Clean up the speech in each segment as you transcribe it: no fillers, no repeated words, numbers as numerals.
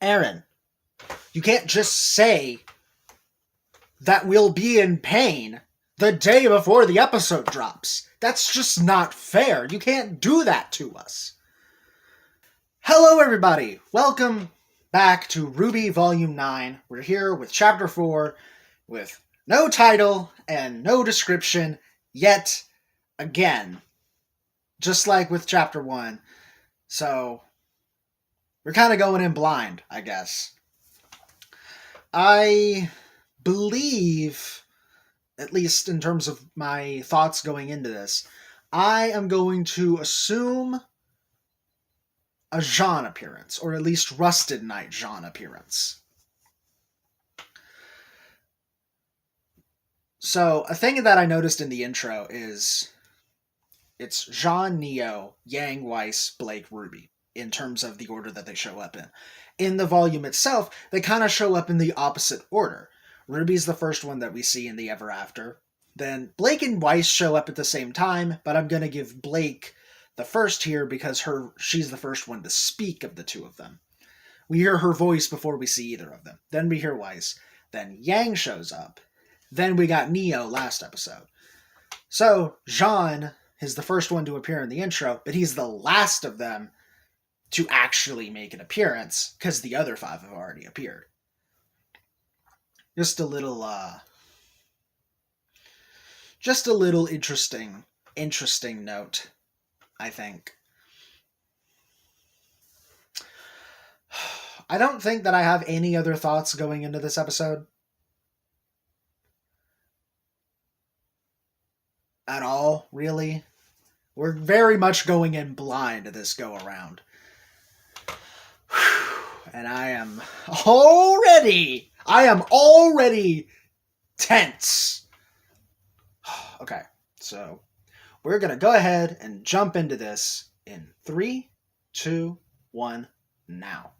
Aaron, you can't just say that we'll be in pain the day before the episode drops. That's just not fair. You can't do that to us. Hello, everybody. Welcome back to RWBY Volume 9. We're here with Chapter 4 with no title and no description yet again. Just like with Chapter 1. So, we're kind of going in blind, I guess. I believe, at least in terms of my thoughts going into this, I am going to assume a Jean appearance, or at least Rusted Knight Jean appearance. So, a thing that I noticed in the intro is it's Jean, Neo, Yang, Weiss, Blake, RWBY, in terms of the order that they show up in. In the volume itself, they kind of show up in the opposite order. RWBY's the first one that we see in the Ever After. Then Blake and Weiss show up at the same time, but I'm going to give Blake the first here because she's the first one to speak of the two of them. We hear her voice before we see either of them. Then we hear Weiss. Then Yang shows up. Then we got Neo last episode. So, Jean is the first one to appear in the intro, but he's the last of them to actually make an appearance, because the other 5 have already appeared. Just a little interesting note, I think. I don't think that I have any other thoughts going into this episode. At all, really. We're very much going in blind this go around. And I am already tense. Okay, so we're going to go ahead and jump into this in 3, 2, 1, now.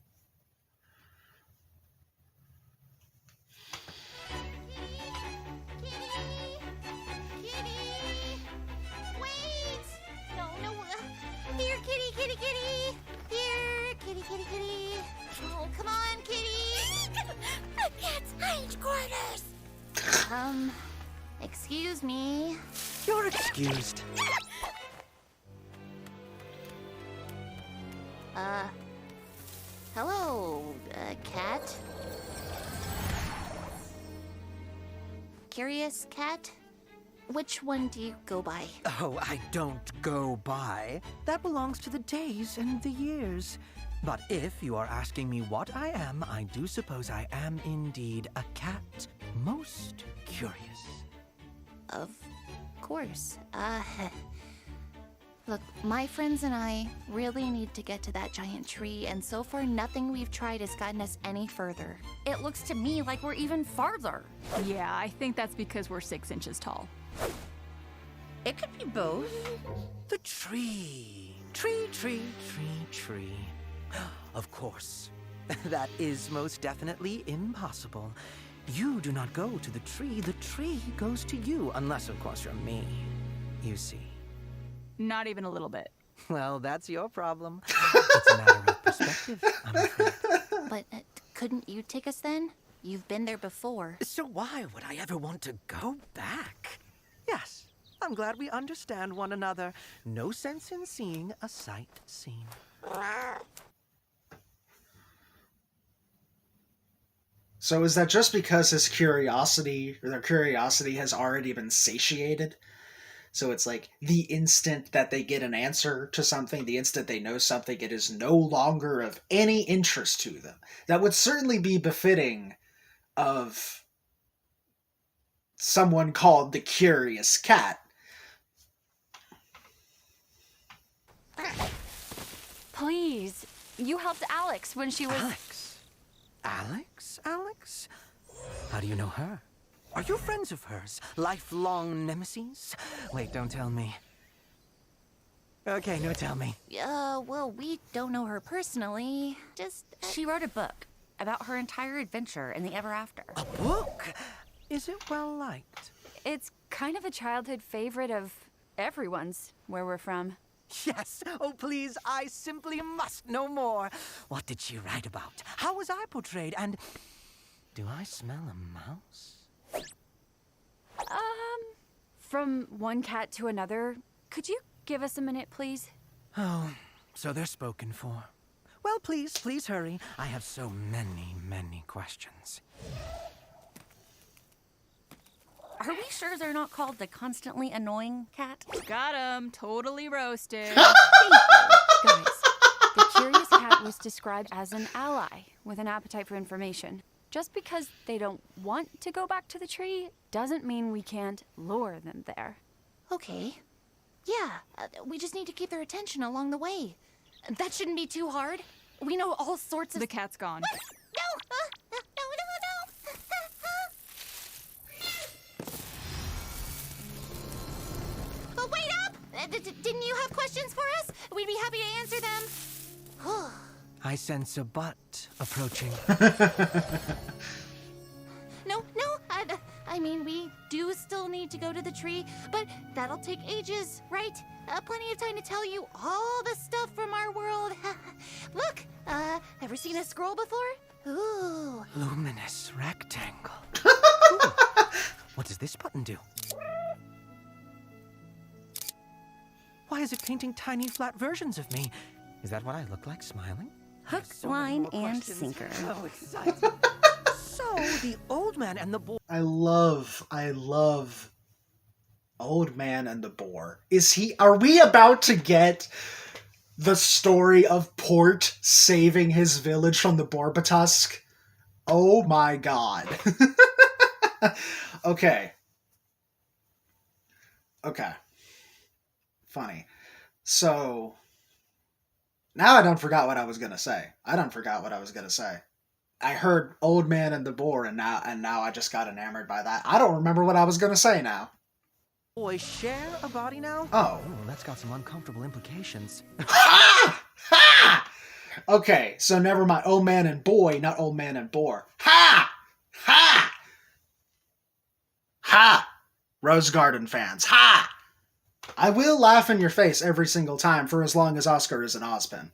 Quarters! Excuse me. You're excused. Hello, cat? Curious cat? Which one do you go by? Oh, I don't go by. That belongs to the days and the years. But if you are asking me what I am, I do suppose I am indeed a cat. Most curious. Of course. Look, my friends and I really need to get to that giant tree, and so far nothing we've tried has gotten us any further. It looks to me like we're even farther. Yeah, I think that's because we're 6 inches tall. It could be both. The tree. Tree. Of course. That is most definitely impossible. You do not go to the tree goes to you, unless, of course, you're me. You see. Not even a little bit. Well, that's your problem. It's a matter of perspective, I'm afraid. But couldn't you take us then? You've been there before. So why would I ever want to go back? Yes, I'm glad we understand one another. No sense in seeing a sight seen. So is that just because their curiosity has already been satiated? So it's like the instant that they get an answer to something, the instant they know something, it is no longer of any interest to them. That would certainly be befitting of someone called the Curious Cat. Please, you helped Alex when she was... Alex? How do you know her? Are you friends of hers? Lifelong nemesis? Wait, don't tell me. Okay, no, tell me. Well, we don't know her personally. Just... She wrote a book about her entire adventure in the Ever After. A book? Is it well liked? It's kind of a childhood favorite of everyone's, where we're from. Yes. Oh, please, I simply must know more. What did she write about? How was I portrayed? And do I smell a mouse? From one cat to another. Could you give us a minute, please? Oh, so they're spoken for. Well, please hurry. I have so many questions. Are we sure they're not called the constantly annoying cat? Got him. Totally roasted. Thank you. Guys, the curious cat was described as an ally with an appetite for information. Just because they don't want to go back to the tree doesn't mean we can't lure them there. Okay. Yeah, we just need to keep their attention along the way. That shouldn't be too hard. We know all sorts of... The cat's gone. No! No! But wait up! Didn't you have questions for us? We'd be happy to answer them. I sense a butt approaching. No, I mean, we do still need to go to the tree, but that'll take ages, right? Plenty of time to tell you all the stuff from our world. Look, ever seen a scroll before? Ooh. Luminous rectangle. Ooh. What does this button do? Why is it painting tiny flat versions of me? Is that what I look like smiling? Hook, So many line, more and questions. sinker. How exciting. So, the old man and the boy... I love Old Man and the Boar. Are we about to get the story of Port saving his village from the Borbatusk? Oh my god. Okay. Funny. So, now I done forgot what I was gonna say. I heard Old Man and the Boar, and now I just got enamored by that. I don't remember what I was gonna say now. Boys share a body now? Oh. That's got some uncomfortable implications. Ha! Ha! Okay, so never mind. Old Man and Boy, not Old Man and Boar. Ha! Ha! Ha! Rose Garden fans. Ha! I will laugh in your face every single time for as long as Oscar is an Ozpin.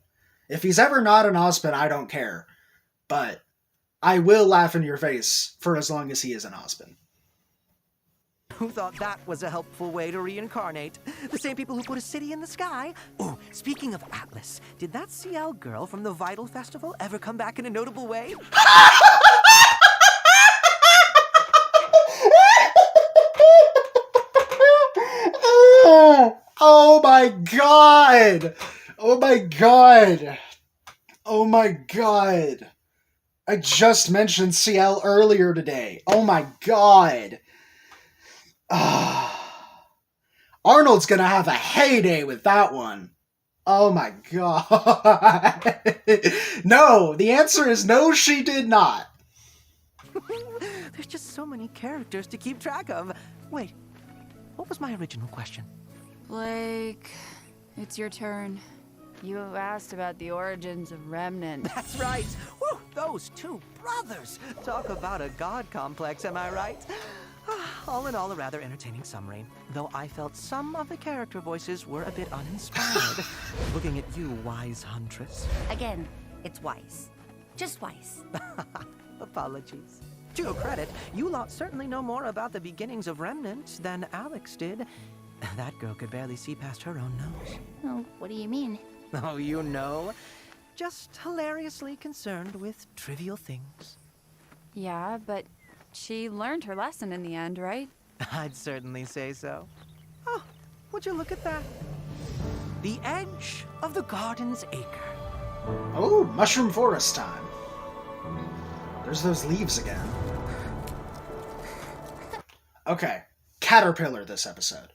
If he's ever not an Ozpin, I don't care. But I will laugh in your face for as long as he is an Ozpin. Who thought that was a helpful way to reincarnate? The same people who put a city in the sky? Oh, speaking of Atlas, did that CL girl from the Vital Festival ever come back in a notable way? Oh my god! Oh my god! Oh my god! I just mentioned CL earlier today. Oh my god! Arnold's gonna have a heyday with that one. Oh my god. No, the answer is no, she did not. There's just so many characters to keep track of. Wait, what was my original question? Blake, it's your turn. You asked about the origins of Remnant. That's right. Woo, those two brothers. Talk about a god complex, am I right? All in all, a rather entertaining summary, though I felt some of the character voices were a bit uninspired. Looking at you, wise huntress. Again, it's wise. Just wise. Apologies. To your credit, you lot certainly know more about the beginnings of Remnant than Alex did. That girl could barely see past her own nose. Oh, what do you mean? Oh, you know. Just hilariously concerned with trivial things. Yeah, but she learned her lesson in the end, right? I'd certainly say so. Oh, would you look at that? The edge of the garden's acre. Oh, mushroom forest time. There's those leaves again. Okay, Caterpillar this episode.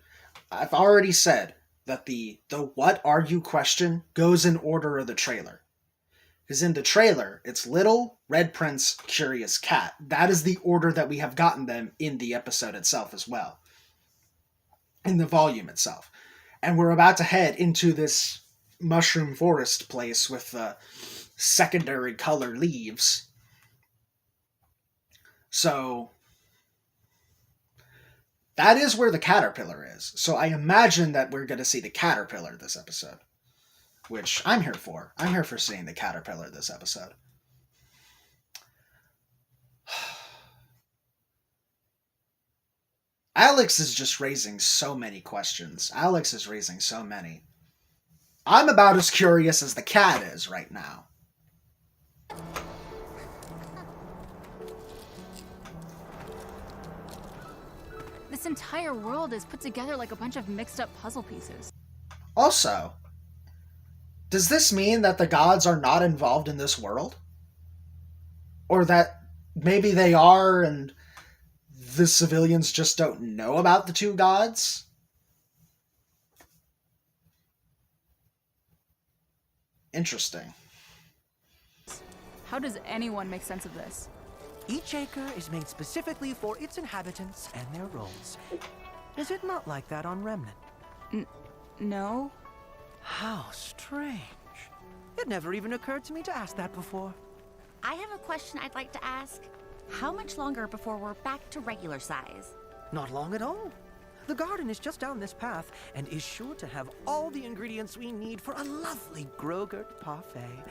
I've already said that the what are you question goes in order of the trailer. Because in the trailer, it's Little, Red Prince, Curious Cat. That is the order that we have gotten them in the episode itself as well. In the volume itself. And we're about to head into this mushroom forest place with the secondary color leaves. So That is where the caterpillar is. So I imagine that we're going to see the caterpillar this episode. Which I'm here for. I'm here for seeing the caterpillar this episode. Alex is just raising so many questions. Alex is raising so many. I'm about as curious as the cat is right now. This entire world is put together like a bunch of mixed up puzzle pieces. Also, does this mean that the gods are not involved in this world? Or that maybe they are and the civilians just don't know about the two gods? Interesting. How does anyone make sense of this? Each acre is made specifically for its inhabitants and their roles. Is it not like that on Remnant? No? How strange. It never even occurred to me to ask that before. I have a question I'd like to ask. How much longer before we're back to regular size? Not long at all. The garden is just down this path and is sure to have all the ingredients we need for a lovely Grogurt parfait.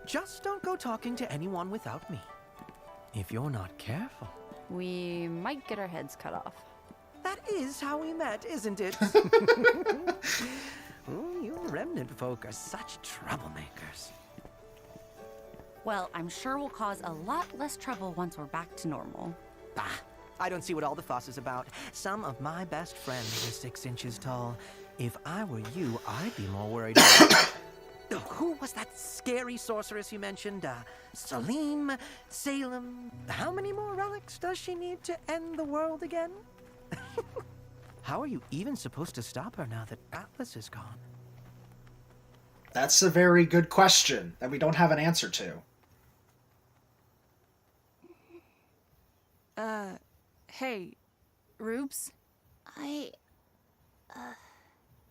Just don't go talking to anyone without me. If you're not careful. We might get our heads cut off. That is how we met, isn't it? Oh, you Remnant folk are such troublemakers. Well, I'm sure we'll cause a lot less trouble once we're back to normal. Bah, I don't see what all the fuss is about. Some of my best friends are 6 inches tall. If I were you, I'd be more worried about... Who was that scary sorceress you mentioned? Salim? Salem? How many more relics does she need to end the world again? How are you even supposed to stop her now that Atlas is gone? That's a very good question that we don't have an answer to. Hey, Rubes?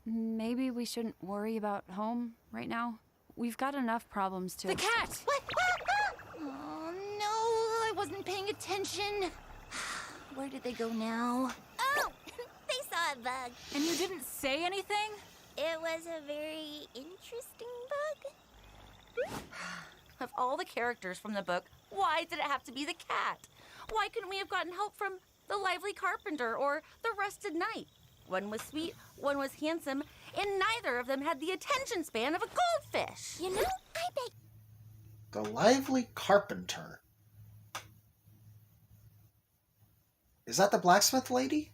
Maybe we shouldn't worry about home right now. We've got enough problems to... The cat! What? Oh, no, I wasn't paying attention. Where did they go now? Oh, they saw a bug. And you didn't say anything? It was a very interesting bug. Of all the characters from the book, why did it have to be the cat? Why couldn't we have gotten help from the lively carpenter or the rusted knight? One was sweet, one was handsome, and neither of them had the attention span of a goldfish. You know, I bet. The lively carpenter. Is that the blacksmith lady?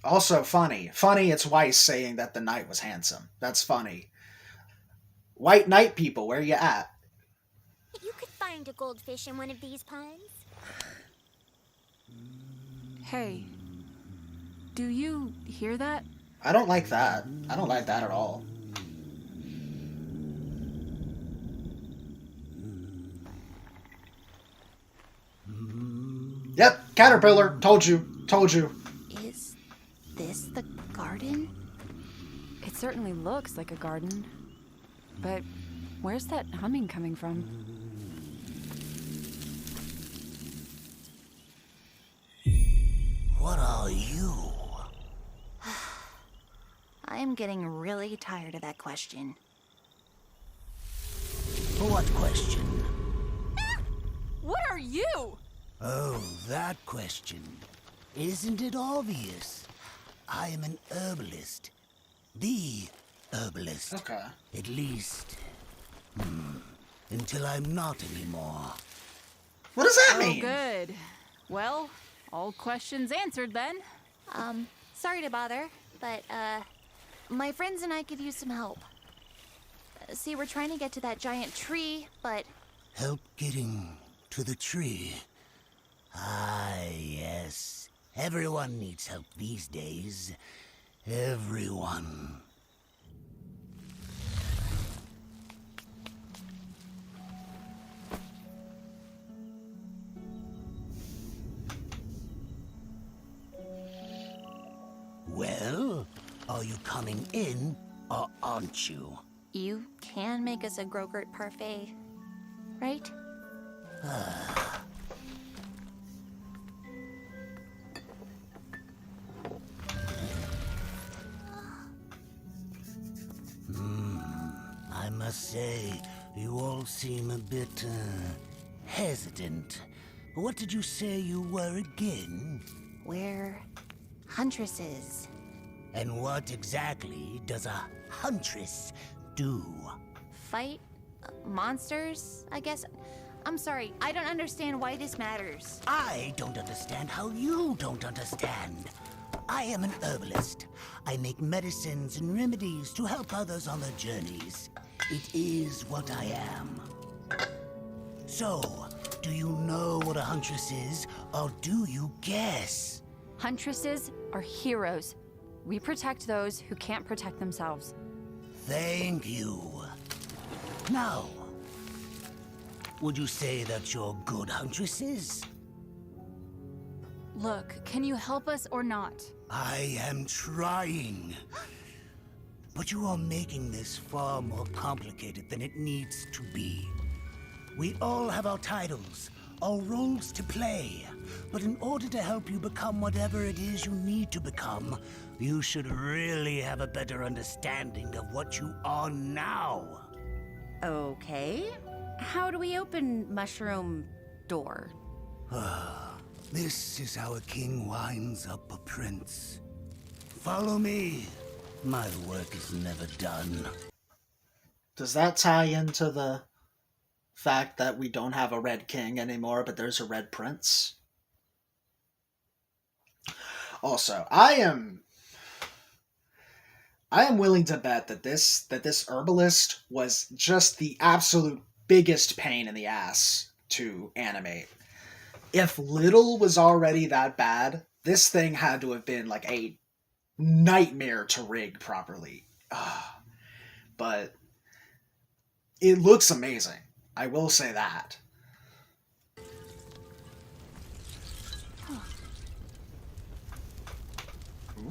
Also funny. Funny it's Weiss saying that the knight was handsome. That's funny. White knight people, where you at? You could find a goldfish in one of these ponds. Hey, do you hear that? I don't like that. I don't like that at all. Yep, caterpillar. Told you. Told you. Is this the garden? It certainly looks like a garden. But where's that humming coming from? What are you? I am getting really tired of that question. What question? What are you? Oh, that question. Isn't it obvious? I am an herbalist. The herbalist. Okay. At least, until I'm not anymore. What does that Oh, mean? good. Well, all questions answered then. Sorry to bother, but, my friends and I could use some help. See, we're trying to get to that giant tree, but... Help getting to the tree. Ah, yes. Everyone needs help these days. Everyone. Well, are you coming in or aren't you? You can make us a Grogurt parfait, right? must say, you all seem a bit, hesitant. What did you say you were again? We're huntresses. And what exactly does a huntress do? Fight monsters, I guess. I'm sorry, I don't understand why this matters. I don't understand how you don't understand. I am an herbalist. I make medicines and remedies to help others on their journeys. It is what I am. So, do you know what a huntress is, or do you guess? Huntresses are heroes. We protect those who can't protect themselves. Thank you. Now, would you say that you're good huntresses? Look, can you help us or not? I am trying. But you are making this far more complicated than it needs to be. We all have our titles, our roles to play. But in order to help you become whatever it is you need to become, you should really have a better understanding of what you are now. Okay. How do we open mushroom door? This is how a king winds up a prince. Follow me. My work is never done. Does that tie into the fact that we don't have a red king anymore, but there's a red prince? Also, I am willing to bet that this herbalist was just the absolute biggest pain in the ass to animate. If little was already that bad, this thing had to have been like a nightmare to rig properly. But it looks amazing. I will say that.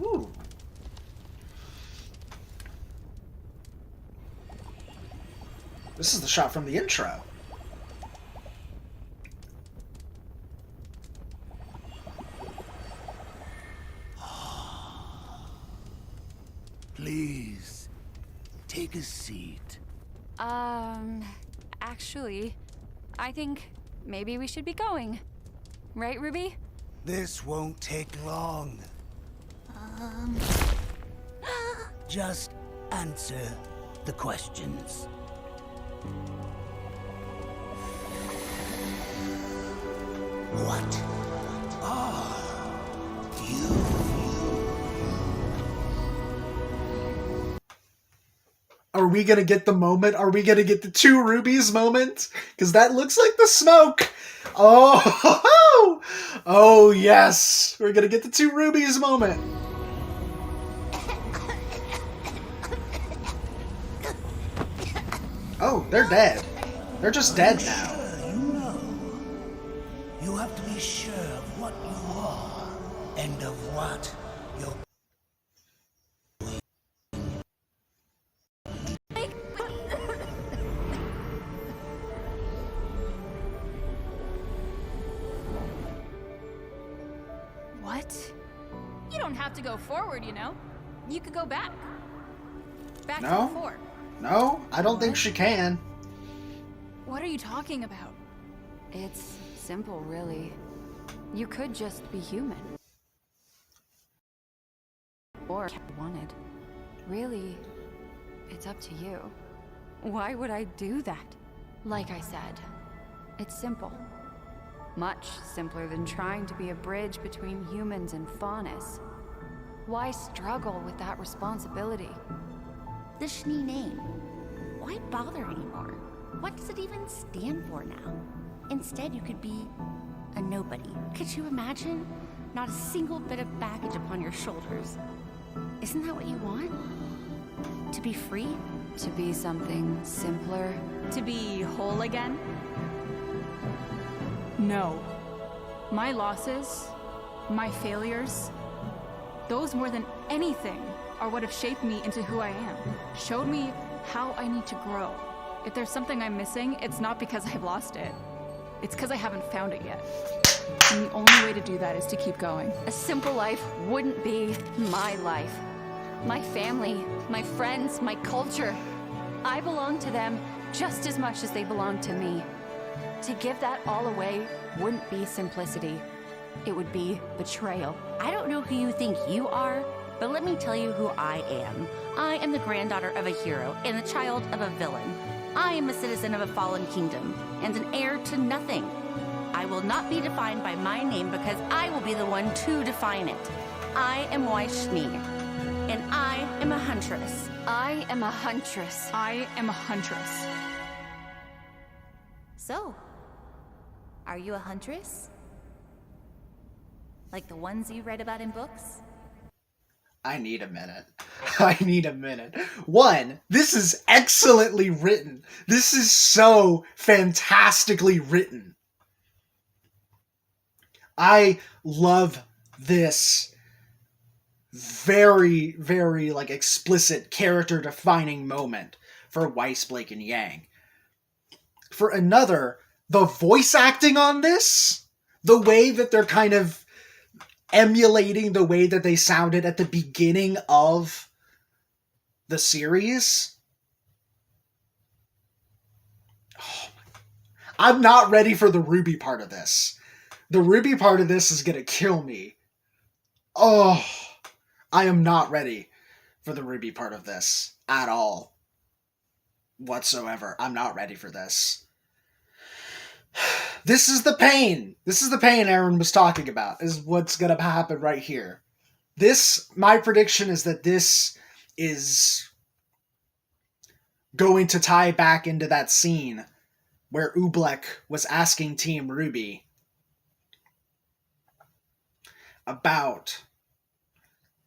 Ooh. This is the shot from the intro. Please, take a seat. Actually, I think maybe we should be going. Right, Ruby? This won't take long. Just answer the questions. What are you? Are we gonna get the moment? Are we gonna get the two rubies moment? Because that looks like the smoke. Oh, oh yes, we're gonna get the two rubies moment. Oh, they're dead. They're just dead now. You know, you have to be sure of what you are and of what you're. What? You don't have to go forward, you know? You could go back. Back No. to before. No, I don't think she can. What are you talking about? It's simple, really. You could just be human. Or if you wanted. Really, it's up to you. Why would I do that? Like I said, it's simple. Much simpler than trying to be a bridge between humans and Faunus. Why struggle with that responsibility? The Schnee name. Why bother anymore? What does it even stand for now? Instead, you could be a nobody. Could you imagine? Not a single bit of baggage upon your shoulders. Isn't that what you want? To be free? To be something simpler? To be whole again? No. My losses, my failures, those more than anything are what have shaped me into who I am. Showed me how I need to grow. If there's something I'm missing, it's not because I've lost it. It's because I haven't found it yet. And the only way to do that is to keep going. A simple life wouldn't be my life. My family, my friends, my culture. I belong to them just as much as they belong to me. To give that all away wouldn't be simplicity. It would be betrayal. I don't know who you think you are, but let me tell you who I am. I am the granddaughter of a hero and the child of a villain. I am a citizen of a fallen kingdom and an heir to nothing. I will not be defined by my name because I will be the one to define it. I am Waishni, and I am a huntress. I am a huntress. I am a huntress. So, are you a huntress? Like the ones you read about in books? I need a minute. I need a minute. One, this is excellently written. This is so fantastically written. I love this very, very like explicit character defining moment for Weiss, Blake, and Yang. For another, the voice acting on this, the way that they're kind of emulating the way that they sounded at the beginning of the series. Oh, I'm not ready for the RWBY part of this. The RWBY part of this is gonna kill me. Oh, I am not ready for the RWBY part of this at all. Whatsoever. I'm not ready for this. This is the pain. This is the pain Aaron was talking about, is what's gonna happen right here. My prediction is that this is going to tie back into that scene where Oobleck was asking Team RWBY about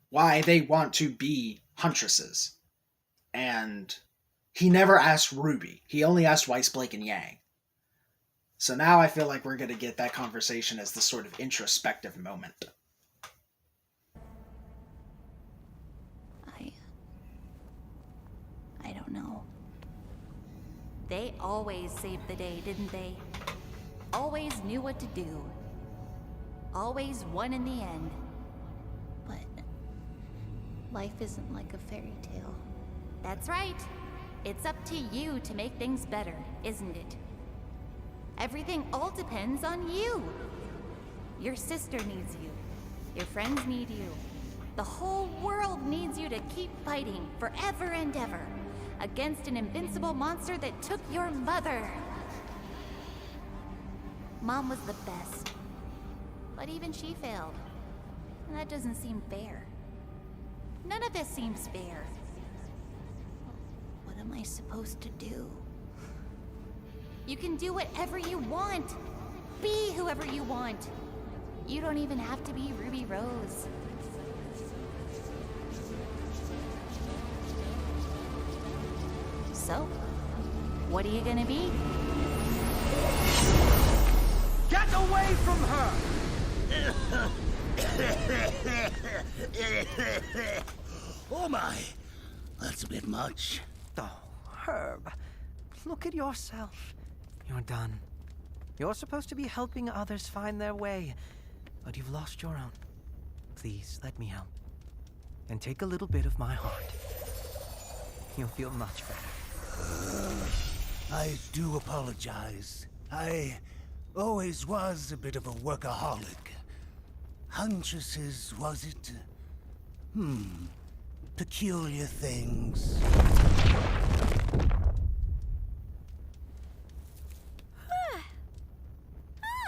why they want to be huntresses. And he never asked RWBY. He only asked Weiss, Blake, and Yang. So now I feel like we're going to get that conversation as this sort of introspective moment. I don't know. They always saved the day, didn't they? Always knew what to do. Always won in the end. But life isn't like a fairy tale. That's right. It's up to you to make things better, isn't it? Everything all depends on you. Your sister needs you. Your friends need you. The whole world needs you to keep fighting forever and ever against an invincible monster that took your mother. Mom was the best, but even she failed. And that doesn't seem fair. None of this seems fair. What am I supposed to do? You can do whatever you want. Be whoever you want. You don't even have to be Ruby Rose. So, what are you gonna be? Get away from her! Oh my, that's a bit much. Oh, Herb, look at yourself. You're done. You're supposed to be helping others find their way, but you've lost your own. Please, let me help. And take a little bit of my heart. You'll feel much better. I do apologize. I always was a bit of a workaholic. Huntresses, was it? Peculiar things.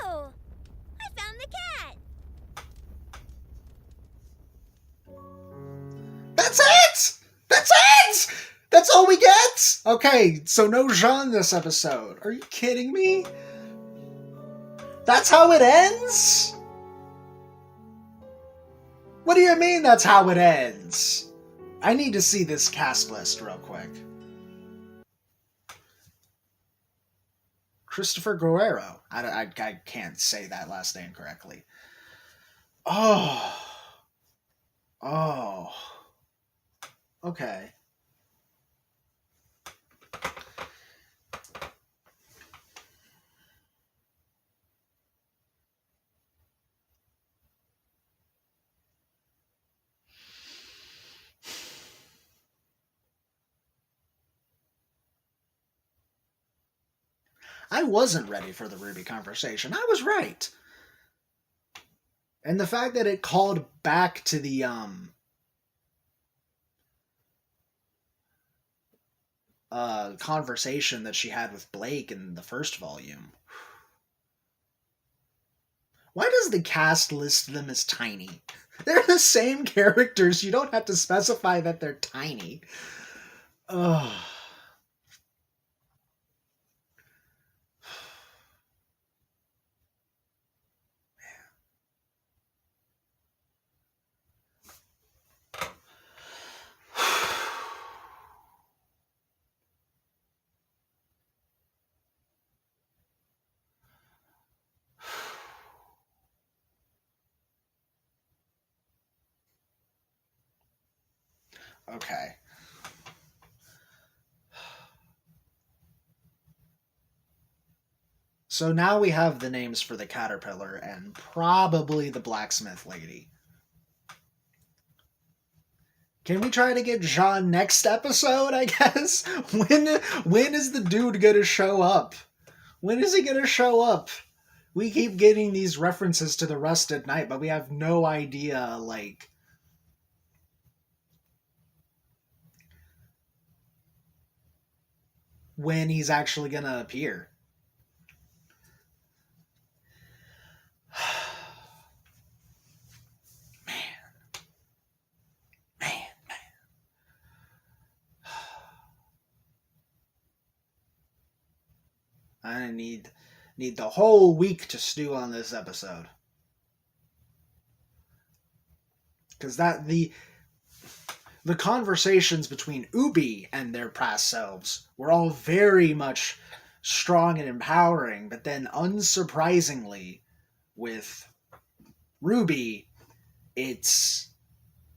Oh, I found the cat. That's it! That's it! That's all we get! Okay, so no Jean this episode. Are you kidding me? That's how it ends? What do you mean that's how it ends? I need to see this cast list real quick. Christopher Guerrero. I can't say that last name correctly. Oh. Okay. I wasn't ready for the RWBY conversation. I was right. And the fact that it called back to the conversation that she had with Blake in the first volume. Why does the cast list them as tiny? They're the same characters. You don't have to specify that they're tiny. Ugh. Okay. So now we have the names for the caterpillar and probably the blacksmith lady. Can we try to get Jean next episode, I guess? When is the dude gonna show up? When is he gonna show up? We keep getting these references to the Rusted Knight, but we have no idea, like, when he's actually gonna appear. Man. I need the whole week to stew on this episode. Because the conversations between RWBY and their past selves were all very much strong and empowering, but then unsurprisingly, with RWBY, it's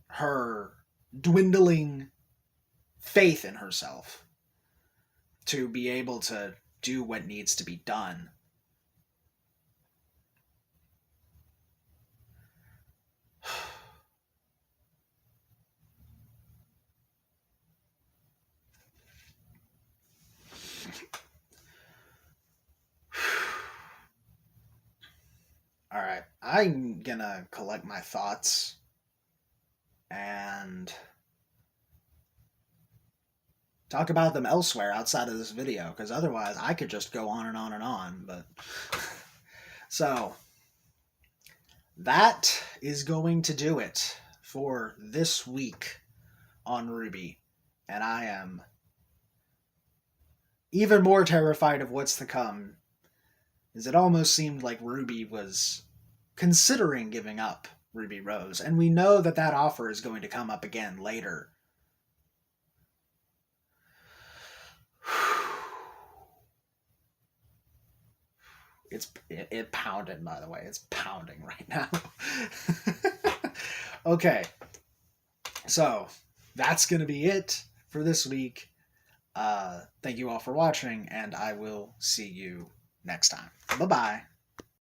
her dwindling faith in herself to be able to do what needs to be done. All right, I'm gonna collect my thoughts and talk about them elsewhere outside of this video, because otherwise I could just go on and on and on. But so that is going to do it for this week on RWBY, and I am even more terrified of what's to come, as it almost seemed like RWBY was considering giving up Ruby Rose, and we know that that offer is going to come up again later. It pounded, by the way. It's pounding right now. Okay. So, that's going to be it for this week. Thank you all for watching, and I will see you next time. Bye-bye.